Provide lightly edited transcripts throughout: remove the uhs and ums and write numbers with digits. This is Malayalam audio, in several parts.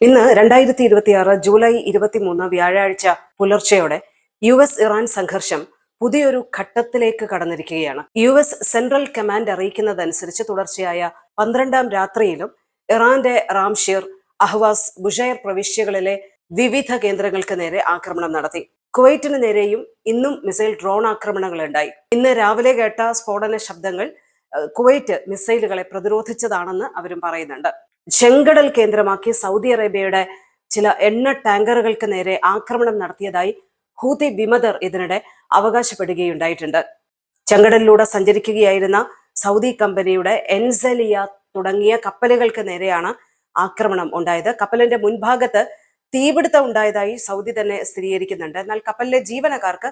ഇന്ന് 2026 ജൂലൈ 23 വ്യാഴാഴ്ച പുലർച്ചെയോടെ US-ഇറാൻ സംഘർഷം പുതിയൊരു ഘട്ടത്തിലേക്ക് കടന്നിരിക്കുകയാണ്. സെൻട്രൽ കമാൻഡ് അറിയിക്കുന്നതനുസരിച്ച് തുടർച്ചയായ 12ാം രാത്രിയിലും ഇറാന്റെ റാംഷീർ, അഹ്വാസ്, ബുഷൈർ പ്രവിശ്യകളിലെ വിവിധ കേന്ദ്രങ്ങൾക്ക് നേരെ ആക്രമണം നടത്തി. കുവൈറ്റിന് നേരെയും ഇന്നും മിസൈൽ ഡ്രോൺ ആക്രമണങ്ങൾ ഉണ്ടായി. ഇന്ന് രാവിലെ കേട്ട സ്ഫോടന ശബ്ദങ്ങൾ കുവൈറ്റ് മിസൈലുകളെ പ്രതിരോധിച്ചതാണെന്ന് അവരും പറയുന്നുണ്ട്. ചെങ്കടൽ കേന്ദ്രമാക്കി സൗദി അറേബ്യയുടെ ചില എണ്ണ ടാങ്കറുകൾക്ക് നേരെ ആക്രമണം നടത്തിയതായി ഹൂതി വിമതർ ഇതിനിടെ അവകാശപ്പെടുകയുണ്ടായിട്ടുണ്ട്. ചെങ്കടലിലൂടെ സഞ്ചരിക്കുകയായിരുന്ന സൗദി കമ്പനിയുടെ എൻസലിയ തുടങ്ങിയ കപ്പലുകൾക്ക് നേരെയാണ് ആക്രമണം ഉണ്ടായത്. കപ്പലിന്റെ മുൻഭാഗത്ത് തീപിടുത്തം ഉണ്ടായതായി സൗദി തന്നെ സ്ഥിരീകരിക്കുന്നുണ്ട്. എന്നാൽ കപ്പലിലെ ജീവനക്കാർക്ക്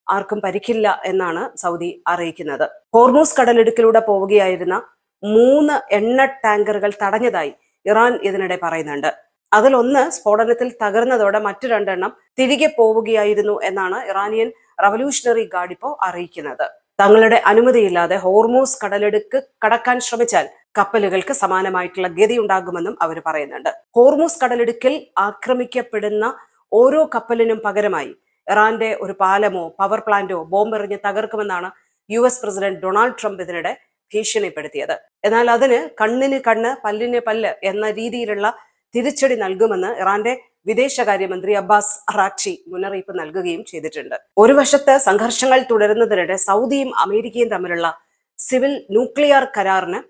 ആർക്കും പരിക്കില്ല എന്നാണ് സൗദി അറിയിക്കുന്നത്. ഹോർമൂസ് കടലിടുക്കിലൂടെ പോവുകയായിരുന്ന 3 എണ്ണ ടാങ്കറുകൾ തടഞ്ഞതായി ഇറാൻ ഇതിനിടെ പറയുന്നുണ്ട്. അതിലൊന്ന് സ്ഫോടനത്തിൽ തകർന്നതോടെ മറ്റു 2 എണ്ണം തിരികെ പോവുകയായിരുന്നു എന്നാണ് ഇറാനിയൻ റവല്യൂഷണറി ഗാർഡ് ഇപ്പോൾ അറിയിക്കുന്നത്. തങ്ങളുടെ അനുമതിയില്ലാതെ ഹോർമൂസ് കടലിടുക്ക് കടക്കാൻ ശ്രമിച്ചാൽ കപ്പലുകൾക്ക് സമാനമായിട്ടുള്ള ഗതി ഉണ്ടാകുമെന്നും അവർ പറയുന്നുണ്ട്. ഹോർമൂസ് കടലിടുക്കിൽ ആക്രമിക്കപ്പെടുന്ന ഓരോ കപ്പലിനും പകരമായി ഇറാന്റെ ഒരു പാലമോ പവർ പ്ലാന്റോ ബോംബെറിഞ്ഞ് തകർക്കുമെന്നാണ് US പ്രസിഡന്റ് ഡൊണാൾഡ് ട്രംപ് ഇതിനിടെ ഭീഷണിപ്പെടുത്തിയത്. എന്നാൽ അതിന് കണ്ണിന് കണ്ണ് പല്ലിന് പല്ല് എന്ന രീതിയിലുള്ള തിരിച്ചടി നൽകുമെന്ന് ഇറാന്റെ വിദേശകാര്യമന്ത്രി അബ്ബാസ് അറാഖ്ചി മുന്നറിയിപ്പ് നൽകുകയും ചെയ്തിട്ടുണ്ട്. ഒരു വശത്ത് സംഘർഷങ്ങൾ തുടരുന്നതിനിടെ സൗദിയും അമേരിക്കയും തമ്മിലുള്ള സിവിൽ ന്യൂക്ലിയർ കരാറിന്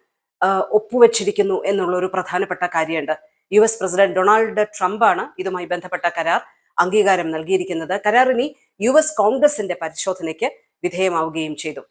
ഒപ്പുവെച്ചിരിക്കുന്നു എന്നുള്ള ഒരു പ്രധാനപ്പെട്ട കാര്യമുണ്ട്. US പ്രസിഡന്റ് ഡൊണാൾഡ് ട്രംപാണ് ഇതുമായി ബന്ധപ്പെട്ട കരാർ അംഗീകാരം നൽകിയിരിക്കുന്നത്. കരാർ ഇനി US കോൺഗ്രസിന്റെ പരിശോധനയ്ക്ക് വിധേയമാവുകയും ചെയ്തു.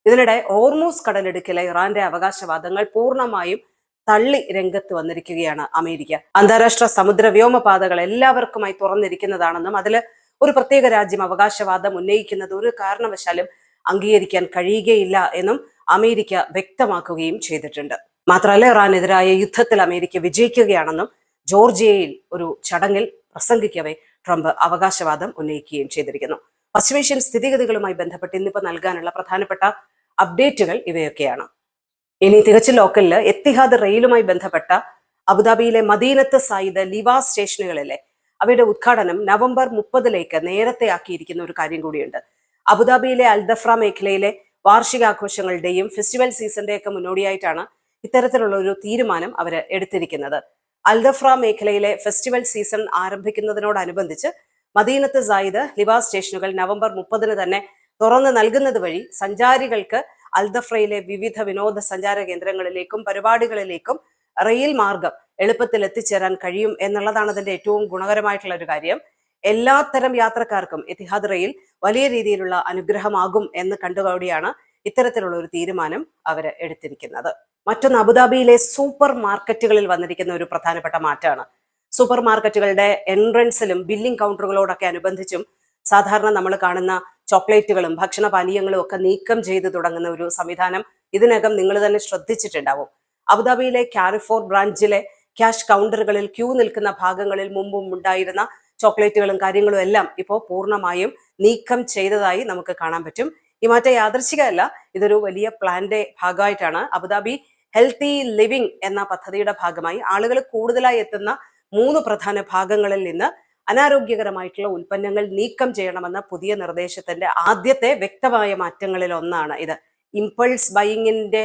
ഇതിനിടെ ഹോർമൂസ് കടലിടുക്കിലെ ഇറാന്റെ അവകാശവാദങ്ങൾ പൂർണ്ണമായും തള്ളി രംഗത്ത് വന്നിരിക്കുകയാണ് അമേരിക്ക. അന്താരാഷ്ട്ര സമുദ്ര വ്യോമപാതകൾ എല്ലാവർക്കുമായി തുറന്നിരിക്കുന്നതാണെന്നും അതിൽ ഒരു പ്രത്യേക രാജ്യം അവകാശവാദം ഉന്നയിക്കുന്നത് ഒരു കാരണവശാലും അംഗീകരിക്കാൻ കഴിയുകയില്ല എന്നും അമേരിക്ക വ്യക്തമാക്കുകയും ചെയ്തിട്ടുണ്ട്. മാത്രമല്ല, ഇറാനെതിരായ യുദ്ധത്തിൽ അമേരിക്ക വിജയിക്കുകയാണെന്നും ജോർജിയയിൽ ഒരു ചടങ്ങിൽ പ്രസംഗിക്കവേ ട്രംപ് അവകാശവാദം ഉന്നയിക്കുകയും ചെയ്തിരിക്കുന്നു. പശ്ചിമേഷ്യൻ സ്ഥിതിഗതികളുമായി ബന്ധപ്പെട്ട് ഇന്നിപ്പോൾ നൽകാനുള്ള പ്രധാനപ്പെട്ട അപ്ഡേറ്റുകൾ ഇവയൊക്കെയാണ്. ഇനി തികച്ചു ലോക്കലില് എത്തിഹാദ് റെയിലുമായി ബന്ധപ്പെട്ട അബുദാബിയിലെ മദീനത്ത് സായിദ് ലിവാ സ്റ്റേഷനുകളിലെ അവയുടെ ഉദ്ഘാടനം നവംബർ 30 നേരത്തെ ആക്കിയിരിക്കുന്ന ഒരു കാര്യം കൂടിയുണ്ട്. അബുദാബിയിലെ അൽദഫ്ര മേഖലയിലെ വാർഷികാഘോഷങ്ങളുടെയും ഫെസ്റ്റിവൽ സീസണിന്റെയൊക്കെ മുന്നോടിയായിട്ടാണ് ഇത്തരത്തിലുള്ള ഒരു തീരുമാനം അവർ എടുത്തിരിക്കുന്നത്. അൽദഫ്ര മേഖലയിലെ ഫെസ്റ്റിവൽ സീസൺ ആരംഭിക്കുന്നതിനോടനുബന്ധിച്ച് മദീനത്ത് സായിദ് ലിവാ സ്റ്റേഷനുകൾ നവംബർ 30 തന്നെ തുറന്നു നൽകുന്നത് വഴി സഞ്ചാരികൾക്ക് അൽദഫ്രയിലെ വിവിധ വിനോദസഞ്ചാര കേന്ദ്രങ്ങളിലേക്കും പരിപാടികളിലേക്കും റെയിൽ മാർഗം എളുപ്പത്തിൽ എത്തിച്ചേരാൻ കഴിയും എന്നുള്ളതാണ് അതിന്റെ ഏറ്റവും ഗുണകരമായിട്ടുള്ള ഒരു കാര്യം. എല്ലാത്തരം യാത്രക്കാർക്കും എത്തിഹാദ് റെയിൽ വലിയ രീതിയിലുള്ള അനുഗ്രഹമാകും എന്ന് കണ്ടുകൂടിയാണ് ഇത്തരത്തിലുള്ള ഒരു തീരുമാനം അവർ എടുത്തിരിക്കുന്നത്. മറ്റൊന്ന്, അബുദാബിയിലെ സൂപ്പർ മാർക്കറ്റുകളിൽ വന്നിരിക്കുന്ന ഒരു പ്രധാനപ്പെട്ട മാറ്റമാണ്. സൂപ്പർ മാർക്കറ്റുകളുടെ എൻട്രൻസിലും ബില്ലിംഗ് കൗണ്ടറുകളോടൊക്കെ അനുബന്ധിച്ചും സാധാരണ നമ്മൾ കാണുന്ന ചോക്ലേറ്റുകളും ഭക്ഷണപാനീയങ്ങളും ഒക്കെ നീക്കം ചെയ്ത് തുടങ്ങുന്ന ഒരു സംവിധാനം ഇതിനകം നിങ്ങൾ തന്നെ ശ്രദ്ധിച്ചിട്ടുണ്ടാവും. അബുദാബിയിലെ കാരിഫോർ ബ്രാഞ്ചിലെ ക്യാഷ് കൗണ്ടറുകളിൽ ക്യൂ നിൽക്കുന്ന ഭാഗങ്ങളിൽ മുമ്പും ഉണ്ടായിരുന്ന ചോക്ലേറ്റുകളും കാര്യങ്ങളും എല്ലാം ഇപ്പോൾ പൂർണ്ണമായും നീക്കം ചെയ്തതായി നമുക്ക് കാണാൻ പറ്റും. ഈ മാറ്റം യാദൃശ്ചികമല്ല, ഇതൊരു വലിയ പ്ലാന്റെ ഭാഗമായിട്ടാണ്. അബുദാബി ഹെൽത്തി ലിവിംഗ് എന്ന പദ്ധതിയുടെ ഭാഗമായി ആളുകൾ കൂടുതലായി എത്തുന്ന 3 പ്രധാന ഭാഗങ്ങളിൽ നിന്ന് അനാരോഗ്യകരമായിട്ടുള്ള ഉൽപ്പന്നങ്ങൾ നീക്കം ചെയ്യണമെന്ന പുതിയ നിർദ്ദേശത്തിന്റെ ആദ്യത്തെ വ്യക്തമായ മാറ്റങ്ങളിൽ ഒന്നാണ് ഇത്. ഇമ്പൾസ് ബൈയിങ്ങിന്റെ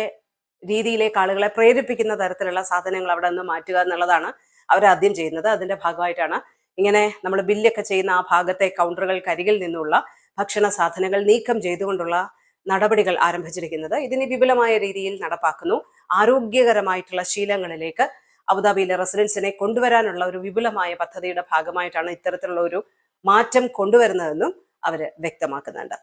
രീതിയിലേക്ക് ആളുകളെ പ്രേരിപ്പിക്കുന്ന തരത്തിലുള്ള സാധനങ്ങൾ അവിടെ നിന്ന് മാറ്റുക എന്നുള്ളതാണ് അവരാദ്യം ചെയ്യുന്നത്. അതിന്റെ ഭാഗമായിട്ടാണ് ഇങ്ങനെ നമ്മൾ ബില്ലൊക്കെ ചെയ്യുന്ന ആ ഭാഗത്തെ കൗണ്ടറുകൾക്കരികിൽ നിന്നുള്ള ഭക്ഷണ സാധനങ്ങൾ നീക്കം ചെയ്തുകൊണ്ടുള്ള നടപടികൾ ആരംഭിച്ചിരിക്കുന്നത്. ഇതിന് വിപുലമായ രീതിയിൽ നടപ്പാക്കുന്നു. ആരോഗ്യകരമായിട്ടുള്ള ശീലങ്ങളിലേക്ക് അബുദാബിയിലെ റെസിഡൻസിനെ കൊണ്ടുവരാനുള്ള ഒരു വിപുലമായ പദ്ധതിയുടെ ഭാഗമായിട്ടാണ് ഇത്തരത്തിലുള്ള ഒരു മാറ്റം കൊണ്ടുവരുന്നതെന്നും അവർ വ്യക്തമാക്കുന്നുണ്ട്.